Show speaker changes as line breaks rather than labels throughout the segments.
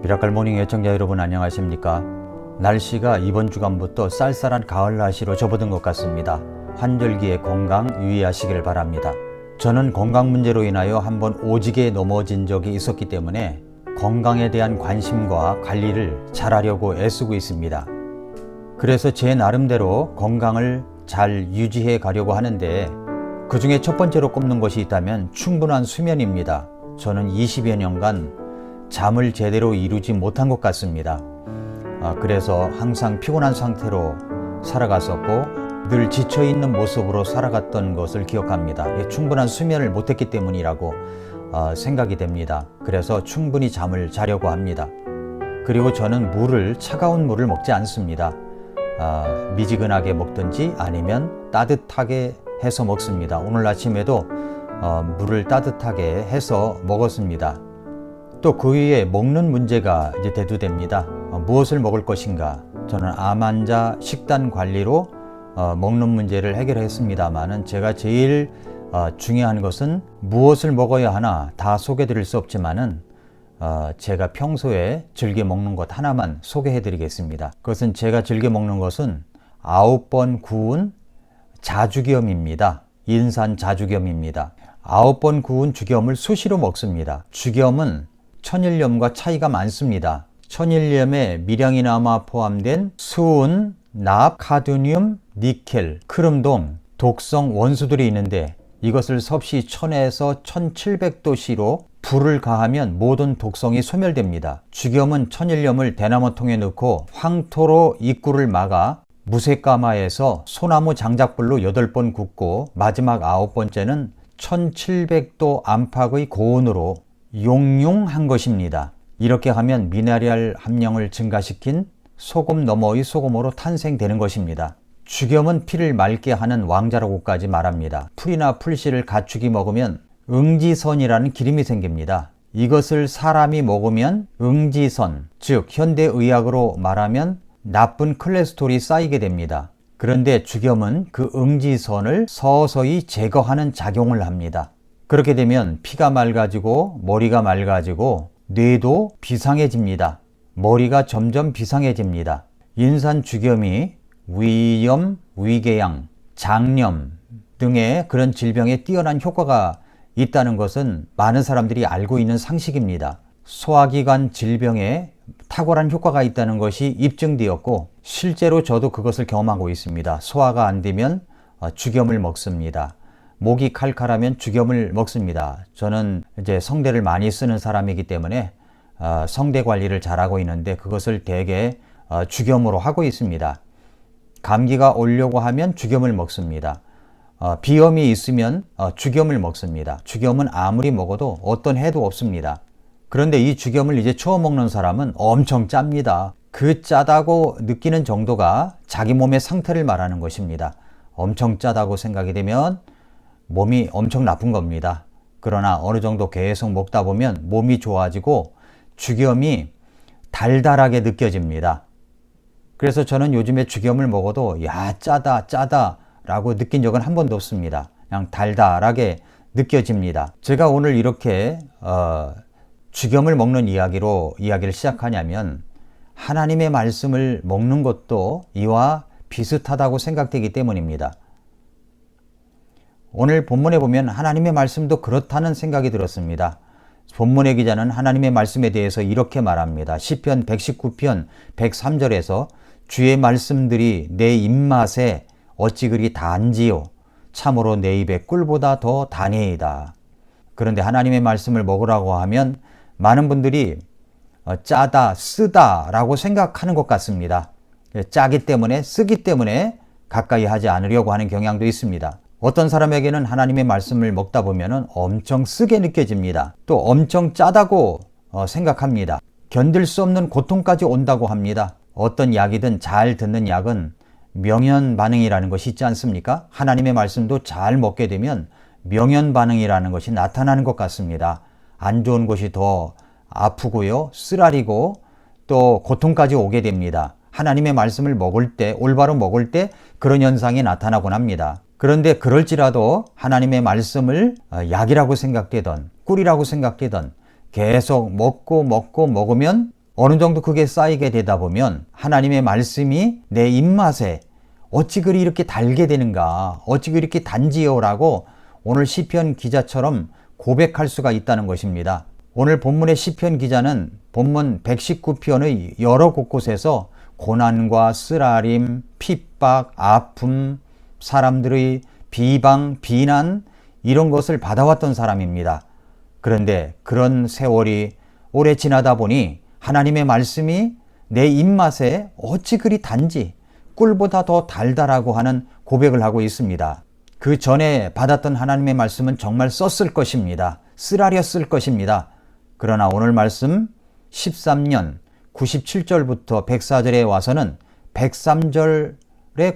미라클 모닝 애청자 여러분 안녕하십니까? 날씨가 이번 주간부터 쌀쌀한 가을 날씨로 접어든 것 같습니다. 환절기에 건강 유의하시길 바랍니다. 저는 건강 문제로 인하여 한번 오지게 넘어진 적이 있었기 때문에 건강에 대한 관심과 관리를 잘하려고 애쓰고 있습니다. 그래서 제 나름대로 건강을 잘 유지해 가려고 하는데 그 중에 첫 번째로 꼽는 것이 있다면 충분한 수면입니다. 저는 20여 년간 잠을 제대로 이루지 못한 것 같습니다. 그래서 항상 피곤한 상태로 살아갔었고 늘 지쳐있는 모습으로 살아갔던 것을 기억합니다. 충분한 수면을 못했기 때문이라고 생각이 됩니다. 그래서 충분히 잠을 자려고 합니다. 그리고 저는 차가운 물을 먹지 않습니다. 미지근하게 먹든지 아니면 따뜻하게 해서 먹습니다. 오늘 아침에도 물을 따뜻하게 해서 먹었습니다. 또 그 위에 먹는 문제가 이제 대두됩니다. 무엇을 먹을 것인가? 저는 암 환자 식단 관리로 먹는 문제를 해결했습니다만은 제가 제일 중요한 것은 무엇을 먹어야 하나 다 소개드릴 수 없지만은 제가 평소에 즐겨 먹는 것 하나만 소개해 드리겠습니다. 그것은 제가 즐겨 먹는 것은 9번 구운 자주겸입니다. 인산 자주겸입니다. 9번 구운 주겸을 수시로 먹습니다. 주겸은 천일염과 차이가 많습니다. 천일염에 밀양이나마 포함된 수은, 납, 카드뮴, 니켈, 크름동, 독성 원소들이 있는데 이것을 섭씨 1000에서 1700도씨로 불을 가하면 모든 독성이 소멸됩니다. 주겸은 천일염을 대나무통에 넣고 황토로 입구를 막아 무쇠가마에서 소나무 장작불로 8번 굽고 마지막 9번째는 1700도 안팎의 고온으로 용융한 것입니다. 이렇게 하면 미네랄 함량을 증가시킨 소금 너머의 소금으로 탄생되는 것입니다. 주겸은 피를 맑게 하는 왕자라고까지 말합니다. 풀이나 풀씨를 가축이 먹으면 응지선이라는 기름이 생깁니다. 이것을 사람이 먹으면 응지선, 즉 현대의학으로 말하면 나쁜 콜레스테롤이 쌓이게 됩니다. 그런데 주겸은 그 응지선을 서서히 제거하는 작용을 합니다. 그렇게 되면 피가 맑아지고 머리가 맑아지고 뇌도 비상해집니다. 머리가 점점 비상해집니다. 인산 주겸이 위염, 위궤양, 장염 등의 그런 질병에 뛰어난 효과가 있다는 것은 많은 사람들이 알고 있는 상식입니다. 소화기관 질병에 탁월한 효과가 있다는 것이 입증되었고 실제로 저도 그것을 경험하고 있습니다. 소화가 안 되면 주겸을 먹습니다. 목이 칼칼하면 주겸을 먹습니다. 저는 이제 성대를 많이 쓰는 사람이기 때문에 성대 관리를 잘하고 있는데 그것을 대개 주겸으로 하고 있습니다. 감기가 오려고 하면 주겸을 먹습니다. 비염이 있으면 주겸을 먹습니다. 주겸은 아무리 먹어도 어떤 해도 없습니다. 그런데 이 주겸을 이제 처음 먹는 사람은 엄청 짭니다. 그 짜다고 느끼는 정도가 자기 몸의 상태를 말하는 것입니다. 엄청 짜다고 생각이 되면 몸이 엄청 나쁜 겁니다. 그러나 어느 정도 계속 먹다 보면 몸이 좋아지고 주겸이 달달하게 느껴집니다. 그래서 저는 요즘에 주겸을 먹어도 짜다 라고 느낀 적은 한 번도 없습니다. 그냥 달달하게 느껴집니다. 제가 오늘 이렇게 주겸을 먹는 이야기를 시작하냐면 하나님의 말씀을 먹는 것도 이와 비슷하다고 생각되기 때문입니다. 오늘 본문에 보면 하나님의 말씀도 그렇다는 생각이 들었습니다. 본문의 기자는 하나님의 말씀에 대해서 이렇게 말합니다. 시편 119편 103절에서 주의 말씀들이 내 입맛에 어찌 그리 단지요 참으로 내 입에 꿀보다 더 다니이다. 그런데 하나님의 말씀을 먹으라고 하면 많은 분들이 짜다, 쓰다 라고 생각하는 것 같습니다. 짜기 때문에, 쓰기 때문에 가까이 하지 않으려고 하는 경향도 있습니다. 어떤 사람에게는 하나님의 말씀을 먹다 보면 엄청 쓰게 느껴집니다. 또 엄청 짜다고 생각합니다. 견딜 수 없는 고통까지 온다고 합니다. 어떤 약이든 잘 듣는 약은 명현 반응이라는 것이 있지 않습니까? 하나님의 말씀도 잘 먹게 되면 명현 반응이라는 것이 나타나는 것 같습니다. 안 좋은 것이 더 아프고요, 쓰라리고 또 고통까지 오게 됩니다. 하나님의 말씀을 먹을 때, 올바로 먹을 때 그런 현상이 나타나곤 합니다. 그런데 그럴지라도 하나님의 말씀을 약이라고 생각되던 꿀이라고 생각되던 계속 먹으면 어느 정도 그게 쌓이게 되다 보면 하나님의 말씀이 내 입맛에 어찌 그리 이렇게 달게 되는가, 어찌 그리 이렇게 단지요라고 오늘 시편 기자처럼 고백할 수가 있다는 것입니다. 오늘 본문의 시편 기자는 본문 119편의 여러 곳곳에서 고난과 쓰라림, 핍박, 아픔, 사람들의 비방, 비난 이런 것을 받아왔던 사람입니다. 그런데 그런 세월이 오래 지나다 보니 하나님의 말씀이 내 입맛에 어찌 그리 단지 꿀보다 더 달다라고 하는 고백을 하고 있습니다. 그 전에 받았던 하나님의 말씀은 정말 썼을 것입니다. 쓰라렸을 것입니다. 그러나 오늘 말씀 13년 97절부터 104절에 와서는 103절의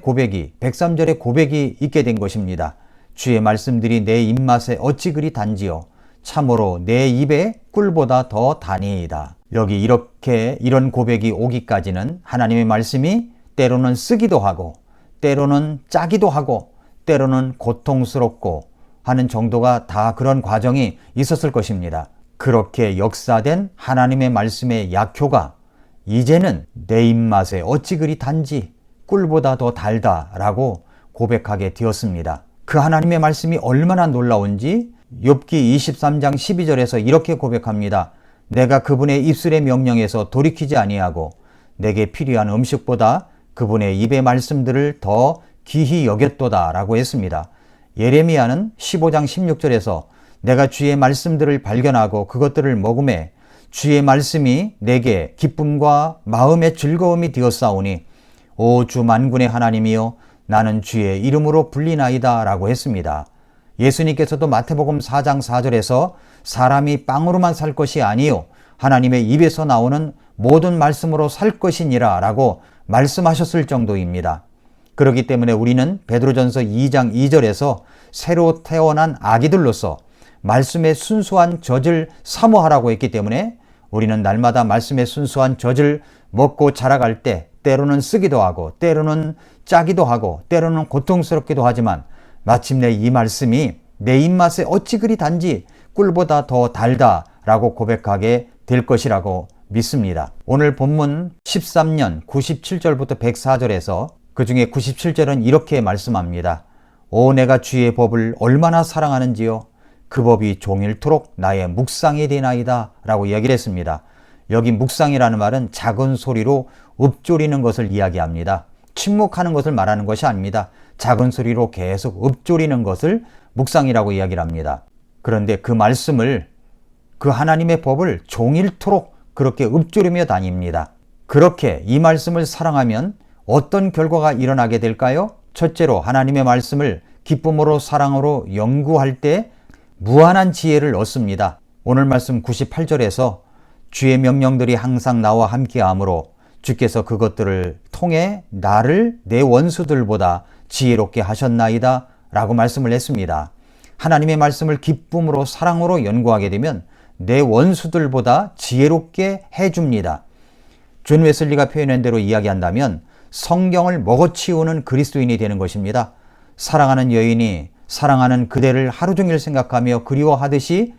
고백이 있게 된 것입니다. 주의 말씀들이 내 입맛에 어찌 그리 단지요. 참으로 내 입에 꿀보다 더 다니이다. 여기 이런 고백이 오기까지는 하나님의 말씀이 때로는 쓰기도 하고 때로는 짜기도 하고 때로는 고통스럽고 하는 정도가 다 그런 과정이 있었을 것입니다. 그렇게 역사된 하나님의 말씀의 약효가 이제는 내 입맛에 어찌 그리 단지 꿀보다 더 달다라고 고백하게 되었습니다. 그 하나님의 말씀이 얼마나 놀라운지 욥기 23장 12절에서 이렇게 고백합니다. 내가 그분의 입술의 명령에서 돌이키지 아니하고 내게 필요한 음식보다 그분의 입의 말씀들을 더 귀히 여겼도다 라고 했습니다. 예레미야는 15장 16절에서 내가 주의 말씀들을 발견하고 그것들을 먹음에 주의 말씀이 내게 기쁨과 마음의 즐거움이 되었사오니 오 주 만군의 하나님이여 나는 주의 이름으로 불리나이다 라고 했습니다. 예수님께서도 마태복음 4장 4절에서 사람이 빵으로만 살 것이 아니요 하나님의 입에서 나오는 모든 말씀으로 살 것이니라 라고 말씀하셨을 정도입니다. 그렇기 때문에 우리는 베드로전서 2장 2절에서 새로 태어난 아기들로서 말씀의 순수한 젖을 사모하라고 했기 때문에 우리는 날마다 말씀의 순수한 젖을 먹고 자라갈 때 때로는 쓰기도 하고 때로는 짜기도 하고 때로는 고통스럽기도 하지만 마침내 이 말씀이 내 입맛에 어찌 그리 단지 꿀보다 더 달다라고 고백하게 될 것이라고 믿습니다. 오늘 본문 13년 97절부터 104절에서 그 중에 97절은 이렇게 말씀합니다. 오 내가 주의 법을 얼마나 사랑하는지요. 그 법이 종일토록 나의 묵상이 되나이다 라고 이야기를 했습니다. 여기 묵상이라는 말은 작은 소리로 읊조리는 것을 이야기합니다. 침묵하는 것을 말하는 것이 아닙니다. 작은 소리로 계속 읊조리는 것을 묵상이라고 이야기를 합니다. 그런데 그 말씀을 그 하나님의 법을 종일토록 그렇게 읊조리며 다닙니다. 그렇게 이 말씀을 사랑하면 어떤 결과가 일어나게 될까요? 첫째로 하나님의 말씀을 기쁨으로 사랑으로 연구할 때 무한한 지혜를 얻습니다. 오늘 말씀 98절에서 주의 명령들이 항상 나와 함께하므로 주께서 그것들을 통해 나를 내 원수들보다 지혜롭게 하셨나이다 라고 말씀을 했습니다. 하나님의 말씀을 기쁨으로 사랑으로 연구하게 되면 내 원수들보다 지혜롭게 해줍니다. 존 웨슬리가 표현한 대로 이야기한다면 성경을 먹어치우는 그리스도인이 되는 것입니다. 사랑하는 여인이 사랑하는 그대를 하루 종일 생각하며 그리워하듯이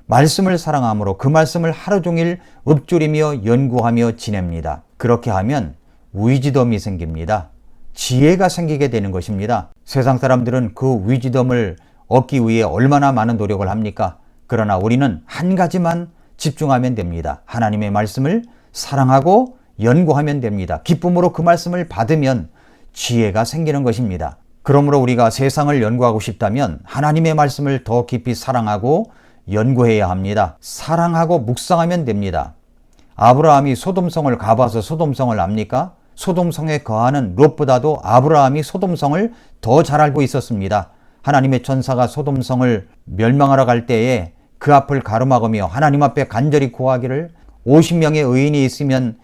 말씀을 사랑함으로 그 말씀을 하루 종일 읊조리며 연구하며 지냅니다. 그렇게 하면 위즈덤이 생깁니다. 지혜가 생기게 되는 것입니다. 세상 사람들은 그 위즈덤을 얻기 위해 얼마나 많은 노력을 합니까? 그러나 우리는 한 가지만 집중하면 됩니다. 하나님의 말씀을 사랑하고 연구하면 됩니다. 기쁨으로 그 말씀을 받으면 지혜가 생기는 것입니다. 그러므로 우리가 세상을 연구하고 싶다면 하나님의 말씀을 더 깊이 사랑하고 연구해야 합니다. 사랑하고 묵상하면 됩니다. 아브라함이 소돔성을 가봐서 소돔성을 압니까? 소돔성에 거하는 롯보다도 아브라함이 소돔성을 더 잘 알고 있었습니다. 하나님의 천사가 소돔성을 멸망하러 갈 때에 그 앞을 가로막으며 하나님 앞에 간절히 구하기를 50명의 의인이 있으면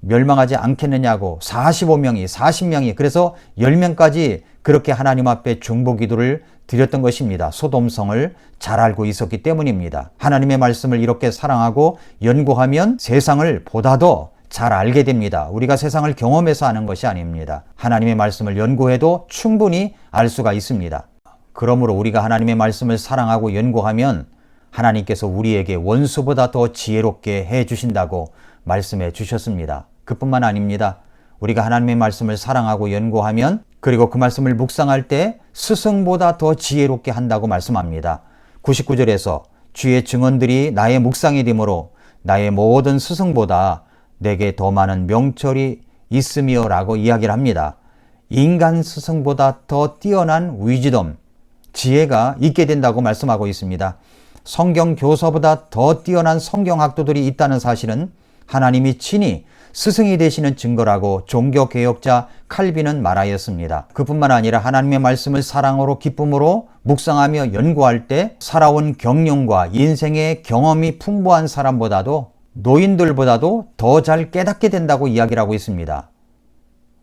멸망하지 않겠느냐고 40명이 그래서 10명까지 그렇게 하나님 앞에 중보기도를 드렸던 것입니다. 소돔성을 잘 알고 있었기 때문입니다. 하나님의 말씀을 이렇게 사랑하고 연구하면 세상을 보다 더 잘 알게 됩니다. 우리가 세상을 경험해서 아는 것이 아닙니다. 하나님의 말씀을 연구해도 충분히 알 수가 있습니다. 그러므로 우리가 하나님의 말씀을 사랑하고 연구하면 하나님께서 우리에게 원수보다 더 지혜롭게 해 주신다고 말씀해 주셨습니다. 그뿐만 아닙니다. 우리가 하나님의 말씀을 사랑하고 연구하면, 그리고 그 말씀을 묵상할 때 스승보다 더 지혜롭게 한다고 말씀합니다. 99절에서 주의 증언들이 나의 묵상이 되므로 나의 모든 스승보다 내게 더 많은 명철이 있으며 라고 이야기를 합니다. 인간 스승보다 더 뛰어난 위즈덤, 지혜가 있게 된다고 말씀하고 있습니다. 성경 교사보다 더 뛰어난 성경학도들이 있다는 사실은 하나님이 친히 스승이 되시는 증거라고 종교개혁자 칼빈은 말하였습니다. 그뿐만 아니라 하나님의 말씀을 사랑으로 기쁨으로 묵상하며 연구할 때 살아온 경륜과 인생의 경험이 풍부한 사람보다도, 노인들보다도 더 잘 깨닫게 된다고 이야기를 하고 있습니다.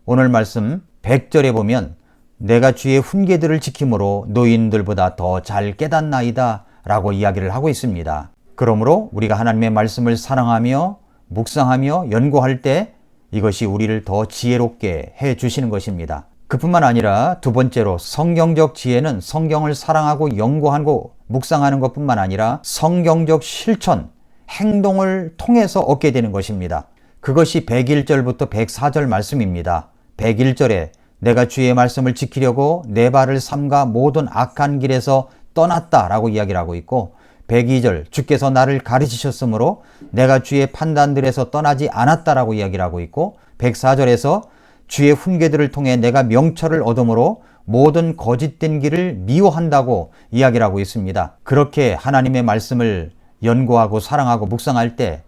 오늘 말씀 100절에 보면 내가 주의 훈계들을 지킴으로 노인들보다 더 잘 깨닫나이다 라고 이야기를 하고 있습니다. 그러므로 우리가 하나님의 말씀을 사랑하며 묵상하며 연구할 때 이것이 우리를 더 지혜롭게 해 주시는 것입니다. 그뿐만 아니라 두 번째로, 성경적 지혜는 성경을 사랑하고 연구하고 묵상하는 것뿐만 아니라 성경적 실천, 행동을 통해서 얻게 되는 것입니다. 그것이 101절부터 104절 말씀입니다. 101절에 내가 주의 말씀을 지키려고 내 발을 삼가 모든 악한 길에서 떠났다 라고 이야기를 하고 있고, 102절 주께서 나를 가르치셨으므로 내가 주의 판단들에서 떠나지 않았다라고 이야기를 하고 있고, 104절에서 주의 훈계들을 통해 내가 명철을 얻음으로 모든 거짓된 길을 미워한다고 이야기를 하고 있습니다. 그렇게 하나님의 말씀을 연구하고 사랑하고 묵상할 때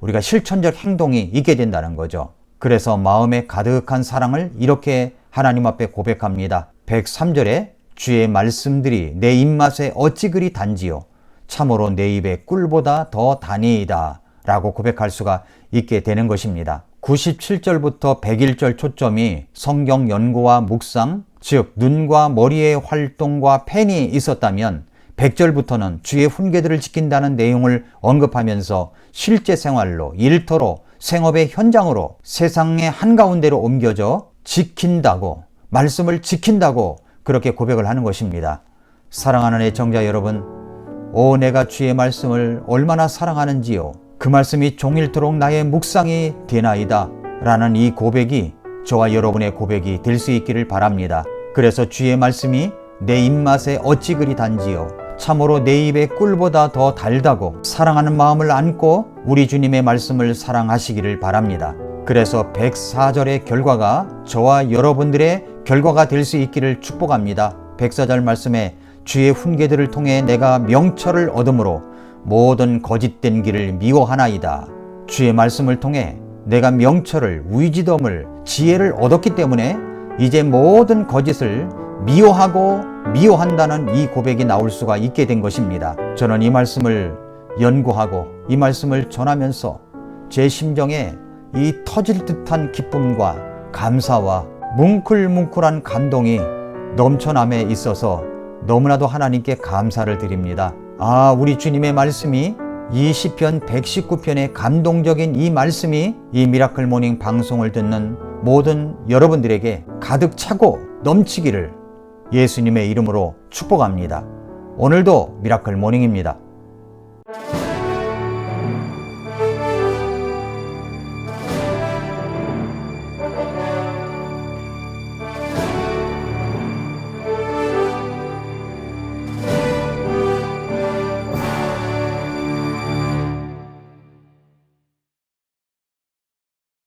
우리가 실천적 행동이 있게 된다는 거죠. 그래서 마음에 가득한 사랑을 이렇게 하나님 앞에 고백합니다. 103절에 주의 말씀들이 내 입맛에 어찌 그리 단지요, 참으로 내 입에 꿀보다 더 다니이다 라고 고백할 수가 있게 되는 것입니다. 97절부터 101절 초점이 성경 연구와 묵상, 즉 눈과 머리의 활동과 펜이 있었다면 100절부터는 주의 훈계들을 지킨다는 내용을 언급하면서 실제 생활로, 일터로, 생업의 현장으로, 세상의 한가운데로 옮겨져 지킨다고, 말씀을 지킨다고 그렇게 고백을 하는 것입니다. 사랑하는 애청자 여러분, 오 내가 주의 말씀을 얼마나 사랑하는지요, 그 말씀이 종일토록 나의 묵상이 되나이다 라는 이 고백이 저와 여러분의 고백이 될 수 있기를 바랍니다. 그래서 주의 말씀이 내 입맛에 어찌 그리 단지요, 참으로 내 입에 꿀보다 더 달다고 사랑하는 마음을 안고 우리 주님의 말씀을 사랑하시기를 바랍니다. 그래서 104절의 결과가 저와 여러분들의 결과가 될 수 있기를 축복합니다. 104절 말씀에 주의 훈계들을 통해 내가 명철을 얻음으로 모든 거짓된 길을 미워하나이다. 주의 말씀을 통해 내가 명철을, 위지덤을, 지혜를 얻었기 때문에 이제 모든 거짓을 미워하고 미워한다는 이 고백이 나올 수가 있게 된 것입니다. 저는 이 말씀을 연구하고 이 말씀을 전하면서 제 심정에 이 터질 듯한 기쁨과 감사와 뭉클뭉클한 감동이 넘쳐남에 있어서 너무나도 하나님께 감사를 드립니다. 우리 주님의 말씀이 이 시편 119편의 감동적인 이 말씀이 이 미라클 모닝 방송을 듣는 모든 여러분들에게 가득 차고 넘치기를 예수님의 이름으로 축복합니다. 오늘도 미라클 모닝입니다.